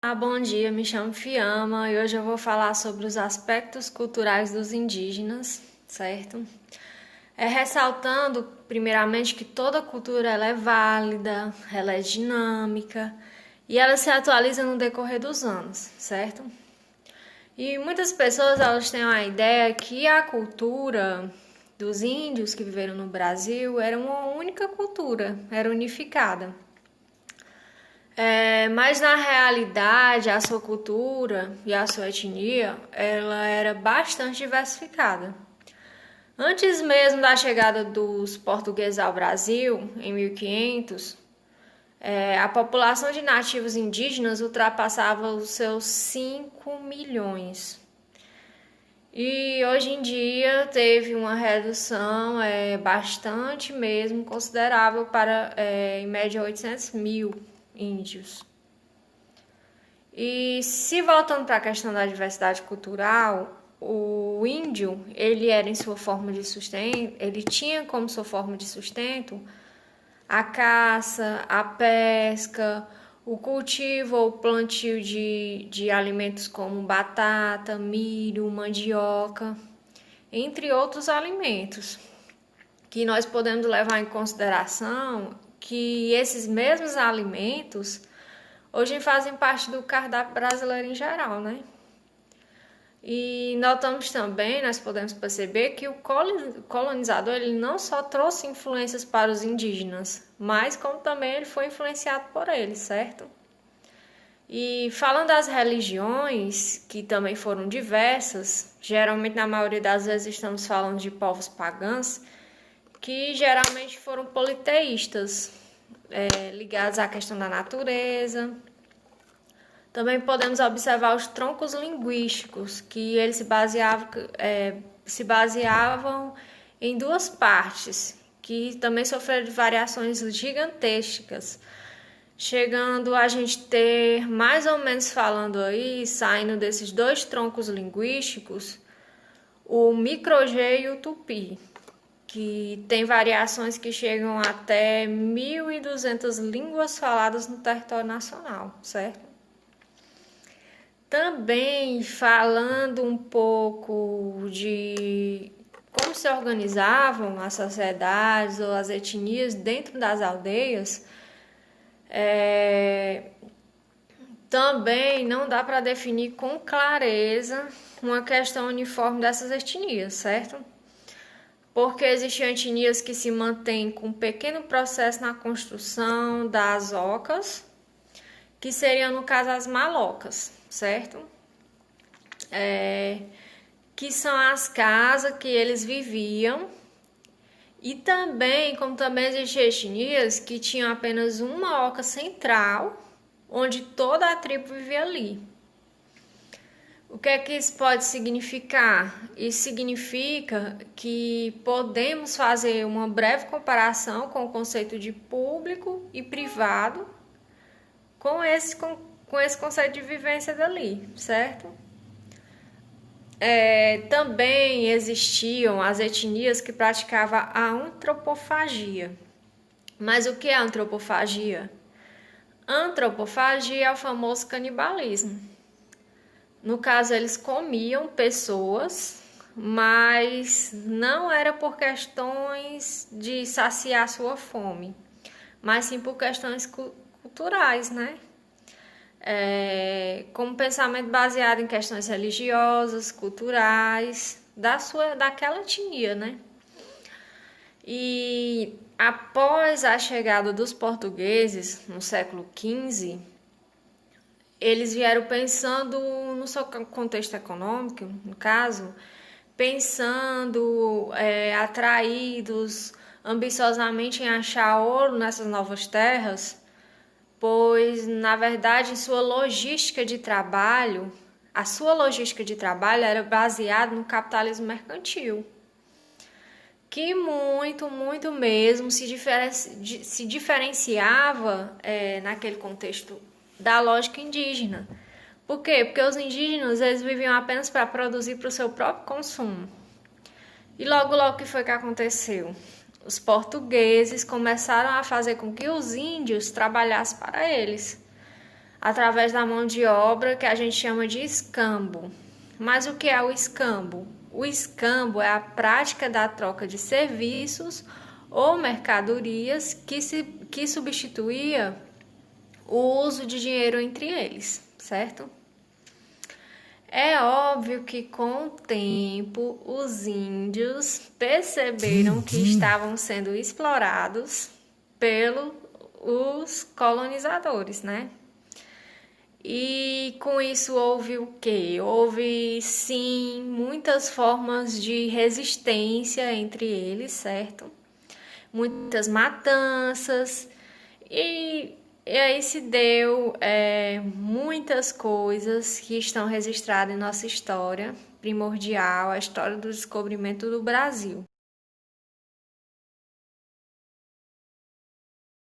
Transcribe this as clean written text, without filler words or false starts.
Bom dia, me chamo Fiamma e hoje eu vou falar sobre os aspectos culturais dos indígenas, certo? Ressaltando, primeiramente, que toda cultura ela é válida, ela é dinâmica e ela se atualiza no decorrer dos anos, certo? E muitas pessoas elas têm a ideia que a cultura dos índios que viveram no Brasil era uma única cultura, era unificada. Mas na realidade a sua cultura e a sua etnia ela era bastante diversificada. Antes mesmo da chegada dos portugueses ao Brasil, em 1500, a população de nativos indígenas ultrapassava os seus 5 milhões. E hoje em dia teve uma redução bastante mesmo considerável para, em média, 800 mil índios. E se voltando para a questão da diversidade cultural, o índio, ele era em sua forma de sustento, ele tinha como sua forma de sustento a caça, a pesca, o cultivo ou plantio de alimentos como batata, milho, mandioca, entre outros alimentos, que nós podemos levar em consideração que esses mesmos alimentos hoje fazem parte do cardápio brasileiro em geral, né? E notamos também, nós podemos perceber que o colonizador ele não só trouxe influências para os indígenas, mas como também ele foi influenciado por eles, certo? E falando das religiões, que também foram diversas, geralmente na maioria das vezes estamos falando de povos pagãos, que geralmente foram politeístas, ligados à questão da natureza. Também podemos observar os troncos linguísticos, que eles se baseavam em duas partes, que também sofreram variações gigantescas, chegando a gente ter, mais ou menos falando aí, saindo desses dois troncos linguísticos, o micro-G e o tupi, que tem variações que chegam até 1.200 línguas faladas no território nacional, certo? Também falando um pouco de como se organizavam as sociedades ou as etnias dentro das aldeias, também não dá para definir com clareza uma questão uniforme dessas etnias, certo? Porque existem etnias que se mantêm com um pequeno processo na construção das ocas, que seriam, no caso, as malocas, certo? Que são as casas que eles viviam. E também, como também existem etnias que tinham apenas uma oca central, onde toda a tribo vivia ali. O que é que isso pode significar? Isso significa que podemos fazer uma breve comparação com o conceito de público e privado com esse conceito de vivência dali, certo? Também existiam as etnias que praticavam a antropofagia. Mas o que é antropofagia? Antropofagia é o famoso canibalismo. No caso, eles comiam pessoas, mas não era por questões de saciar sua fome, mas sim por questões culturais, né? Como pensamento baseado em questões religiosas, culturais, daquela etnia, né? E após a chegada dos portugueses, no século XV, eles vieram pensando no seu contexto econômico, no caso, pensando, atraídos ambiciosamente em achar ouro nessas novas terras, pois, na verdade, a sua logística de trabalho era baseada no capitalismo mercantil, que muito mesmo se diferenciava naquele contexto da lógica indígena. Por quê? Porque os indígenas eles viviam apenas para produzir para o seu próprio consumo. E logo o que foi que aconteceu? Os portugueses começaram a fazer com que os índios trabalhassem para eles. através da mão de obra que a gente chama de escambo. Mas o que é o escambo? O escambo é a prática da troca de serviços ou mercadorias que substituía o uso de dinheiro entre eles, certo? É óbvio que com o tempo os índios perceberam que estavam sendo explorados pelos colonizadores, né? E com isso houve o quê? Houve sim muitas formas de resistência entre eles, certo? Muitas matanças e aí se deu muitas coisas que estão registradas em nossa história primordial, a história do descobrimento do Brasil.